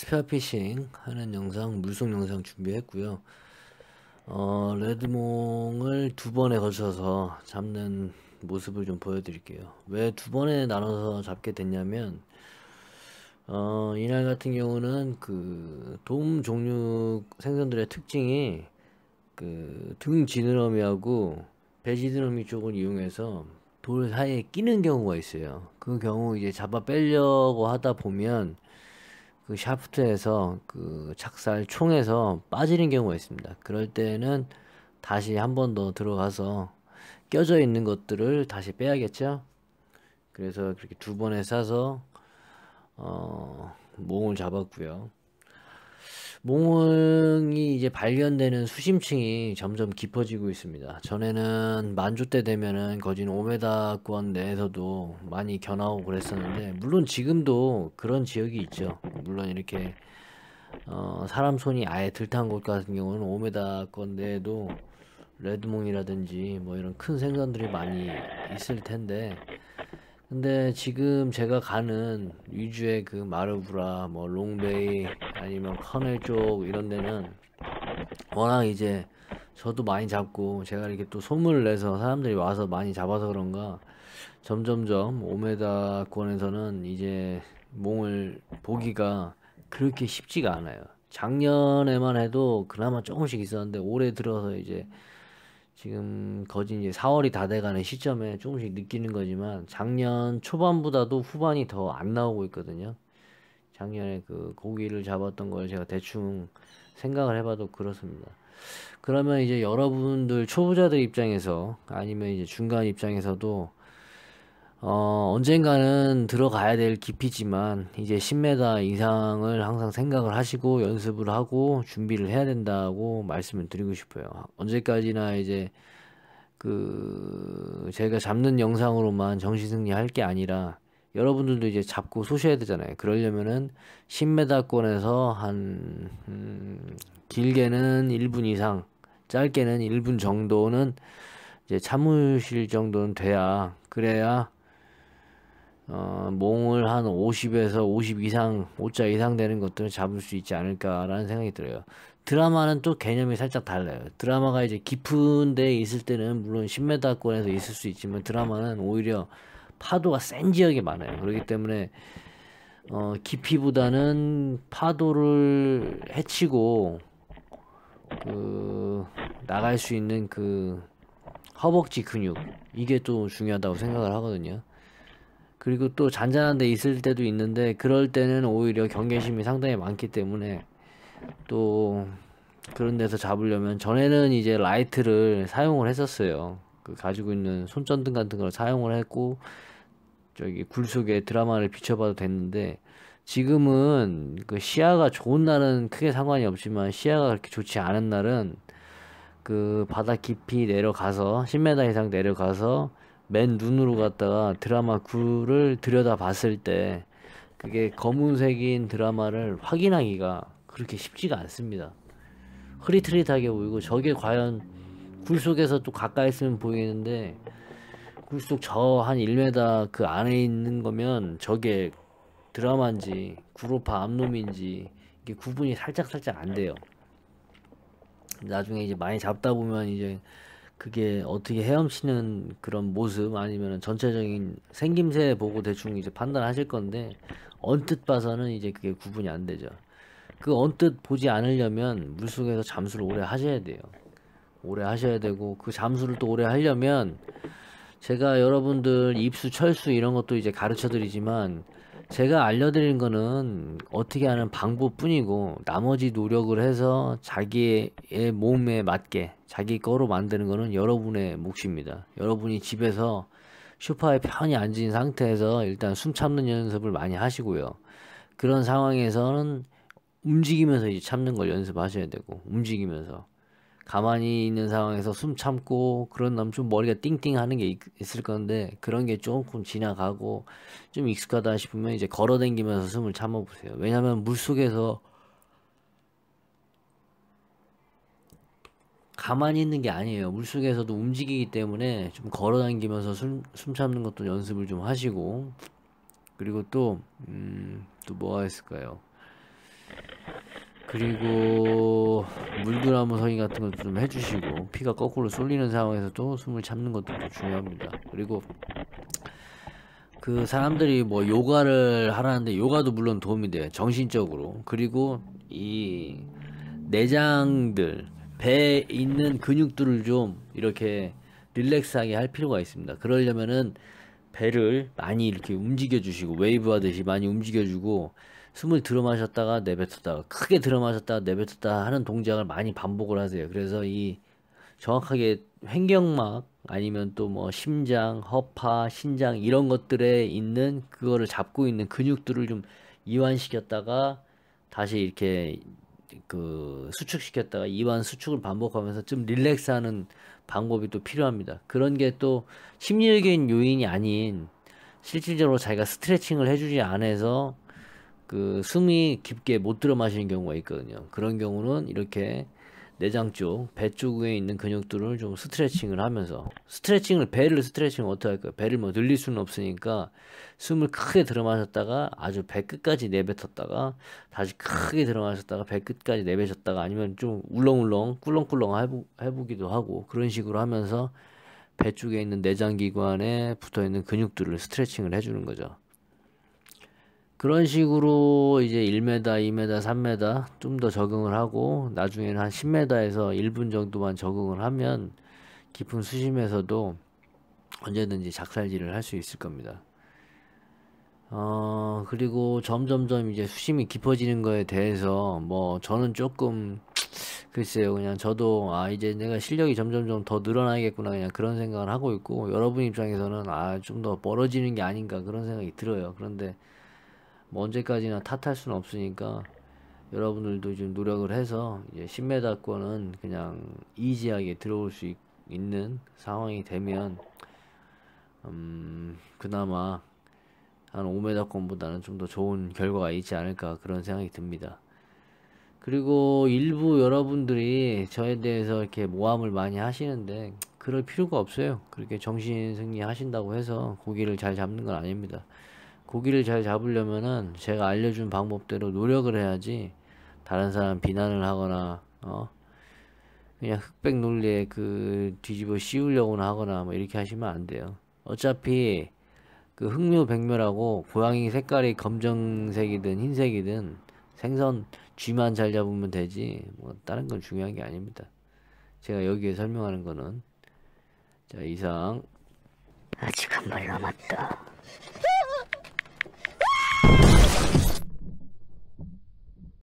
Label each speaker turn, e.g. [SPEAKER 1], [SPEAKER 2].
[SPEAKER 1] 스카피싱 하는 영상, 물속 영상 준비했고요. 레드몽을 두 번에 걸쳐서 잡는 모습을 좀 보여드릴게요. 왜 두 번에 나눠서 잡게 됐냐면, 이날 같은 경우는 그 돔 종류 생선들의 특징이 그 등 지느러미하고 배 지느러미 쪽을 이용해서 돌 사이에 끼는 경우가 있어요. 그 경우 이제 잡아 빼려고 하다 보면 그 샤프트에서 그 착살 총에서 빠지는 경우가 있습니다. 그럴 때는 다시 한 번 더 들어가서 껴져 있는 것들을 다시 빼야겠죠. 그래서 그렇게 두 번에 싸서 몽을 잡았고요. 몽이 이제 발견되는 수심층이 점점 깊어지고 있습니다. 전에는 만조 때 되면은 거진 5m권 내에서도 많이 겨나오고 그랬었는데, 물론 지금도 그런 지역이 있죠. 물론 이렇게 사람 손이 아예 들탄 곳 같은 경우는 5m권 내에도 레드몽이라든지 뭐 이런 큰 생선들이 많이 있을 텐데, 근데 지금 제가 가는 위주의 그 마르브라, 뭐 롱베이 아니면 커넬 쪽 이런 데는 워낙 이제 저도 많이 잡고 제가 이렇게 또 소문을 내서 사람들이 와서 많이 잡아서 그런가 점점점 5m권에서는 이제 몽을 보기가 그렇게 쉽지가 않아요. 작년에만 해도 그나마 조금씩 있었는데, 올해 들어서 이제 지금 거진 이제 4월이 다 돼가는 시점에 조금씩 느끼는 거지만, 작년 초반보다도 후반이 더 안 나오고 있거든요. 작년에 그 고기를 잡았던 걸 제가 대충 생각을 해봐도 그렇습니다. 그러면 이제 여러분들 초보자들 입장에서 아니면 이제 중간 입장에서도 언젠가는 들어가야 될 깊이지만 이제 10m 이상을 항상 생각을 하시고 연습을 하고 준비를 해야 된다고 말씀을 드리고 싶어요. 언제까지나 이제 그 제가 잡는 영상으로만 정시승리 할 게 아니라 여러분들도 이제 잡고 쏘셔야 되잖아요. 그러려면은 10m권에서 한 길게는 1분 이상, 짧게는 1분 정도는 이제 참으실 정도는 돼야, 그래야 몽을 한 50에서 50 이상, 5자 이상 되는 것들을 잡을 수 있지 않을까라는 생각이 들어요. 드라마는 또 개념이 살짝 달라요. 드라마가 이제 깊은 데에 있을 때는 물론 10m권에서 있을 수 있지만, 드라마는 오히려 파도가 센 지역이 많아요. 그렇기 때문에 깊이보다는 파도를 헤치고 그 나갈 수 있는 그 허벅지 근육, 이게 또 중요하다고 생각을 하거든요. 그리고 또 잔잔한 데 있을 때도 있는데, 그럴 때는 오히려 경계심이 상당히 많기 때문에 또 그런 데서 잡으려면, 전에는 이제 라이트를 사용을 했었어요. 그 가지고 있는 손전등 같은 걸 사용을 했고 저기 굴 속에 드라마를 비춰봐도 됐는데, 지금은 그 시야가 좋은 날은 크게 상관이 없지만 시야가 그렇게 좋지 않은 날은 그 바다 깊이 내려가서 10m 이상 내려가서 맨 눈으로 갔다가 드라마 굴을 들여다 봤을 때 그게 검은색인 드라마를 확인하기가 그렇게 쉽지가 않습니다. 흐릿흐릿하게 보이고, 저게 과연 굴 속에서 또 가까이 있으면 보이는데 굴 속 저 한 1m 그 안에 있는 거면 저게 드라마인지 구로파 암놈인지 이게 구분이 살짝 안 돼요. 나중에 이제 많이 잡다 보면 이제 그게 어떻게 헤엄치는 그런 모습, 아니면 전체적인 생김새 보고 대충 이제 판단하실 건데, 언뜻 봐서는 이제 그게 구분이 안 되죠. 그 언뜻 보지 않으려면 물속에서 잠수를 오래 하셔야 돼요. 오래 하셔야 되고, 그 잠수를 또 오래 하려면 제가 여러분들 입수, 철수 이런 것도 이제 가르쳐 드리지만, 제가 알려드리는 거는 어떻게 하는 방법뿐이고, 나머지 노력을 해서 자기의 몸에 맞게 자기 거로 만드는 거는 여러분의 몫입니다. 여러분이 집에서 소파에 편히 앉은 상태에서 일단 숨 참는 연습을 많이 하시고요. 그런 상황에서는 움직이면서 이제 참는 걸 연습하셔야 되고, 움직이면서 가만히 있는 상황에서 숨 참고 그런 다음 좀 머리가 띵띵 하는 게 있을 건데, 그런 게 조금 지나가고 좀 익숙하다 싶으면 이제 걸어 다니면서 숨을 참아 보세요. 왜냐면 물속에서 가만히 있는 게 아니에요. 물속에서도 움직이기 때문에 좀 걸어 다니면서 숨 참는 것도 연습을 좀 하시고, 그리고 또 뭐가 있을까요? 그리고 물구나무 서기 같은 것도 좀 해주시고, 피가 거꾸로 쏠리는 상황에서도 숨을 참는 것도 또 중요합니다. 그리고 그 사람들이 뭐 요가를 하라는데 요가도 물론 도움이 돼요, 정신적으로. 그리고 이 내장들, 배에 있는 근육들을 좀 이렇게 릴렉스하게 할 필요가 있습니다. 그러려면은 배를 많이 이렇게 움직여 주시고, 웨이브 하듯이 많이 움직여 주고, 숨을 들어 마셨다가 내뱉었다가, 크게 들어 마셨다가 내뱉었다 하는 동작을 많이 반복을 하세요. 그래서 이 정확하게 횡격막 아니면 또 뭐 심장, 허파, 신장 이런 것들에 있는 그거를 잡고 있는 근육들을 좀 이완시켰다가 다시 이렇게 그 수축시켰다가 이완 수축을 반복하면서 좀 릴렉스하는 방법이 또 필요합니다. 그런 게 또 심리적인 요인이 아닌 실질적으로 자기가 스트레칭을 해주지 않아서 그 숨이 깊게 못 들어 마시는 경우가 있거든요. 그런 경우는 이렇게 내장 쪽, 배 쪽에 있는 근육들을 좀 스트레칭을 하면서, 배를 스트레칭을 어떻게 할까요? 배를 뭐 늘릴 수는 없으니까 숨을 크게 들어 마셨다가 아주 배 끝까지 내뱉었다가 다시 크게 들어 마셨다가 배 끝까지 내뱉었다가, 아니면 좀 울렁울렁 꿀렁꿀렁 해보기도 하고, 그런 식으로 하면서 배 쪽에 있는 내장 기관에 붙어 있는 근육들을 스트레칭을 해주는 거죠. 그런 식으로 이제 1m, 2m, 3m 좀 더 적응을 하고, 나중에는 한 10m에서 1분 정도만 적응을 하면 깊은 수심에서도 언제든지 작살질을 할 수 있을 겁니다. 그리고 점점점 이제 수심이 깊어지는 거에 대해서 뭐 저는 조금 글쎄요, 그냥 저도 이제 내가 실력이 점점점 더 늘어나겠구나, 그냥 그런 생각을 하고 있고, 여러분 입장에서는 좀 더 멀어지는 게 아닌가 그런 생각이 들어요. 그런데 뭐 언제까지나 탓할 수는 없으니까 여러분들도 좀 노력을 해서 이제 10m권은 그냥 이지하게 들어올 수 있는 상황이 되면 그나마 한 5m권보다는 좀 더 좋은 결과가 있지 않을까 그런 생각이 듭니다. 그리고 일부 여러분들이 저에 대해서 이렇게 모함을 많이 하시는데 그럴 필요가 없어요. 그렇게 정신승리 하신다고 해서 고기를 잘 잡는 건 아닙니다. 고기를 잘 잡으려면은 제가 알려준 방법대로 노력을 해야지, 다른 사람 비난을 하거나 그냥 흑백 논리에 그 뒤집어 씌우려고나 하거나 뭐 이렇게 하시면 안 돼요. 어차피 그 흑묘백묘라고, 고양이 색깔이 검정색이든 흰색이든 생선 쥐만 잘 잡으면 되지 뭐 다른 건 중요한 게 아닙니다. 제가 여기에 설명하는 거는, 자, 이상.
[SPEAKER 2] 아직 한 발 남았다.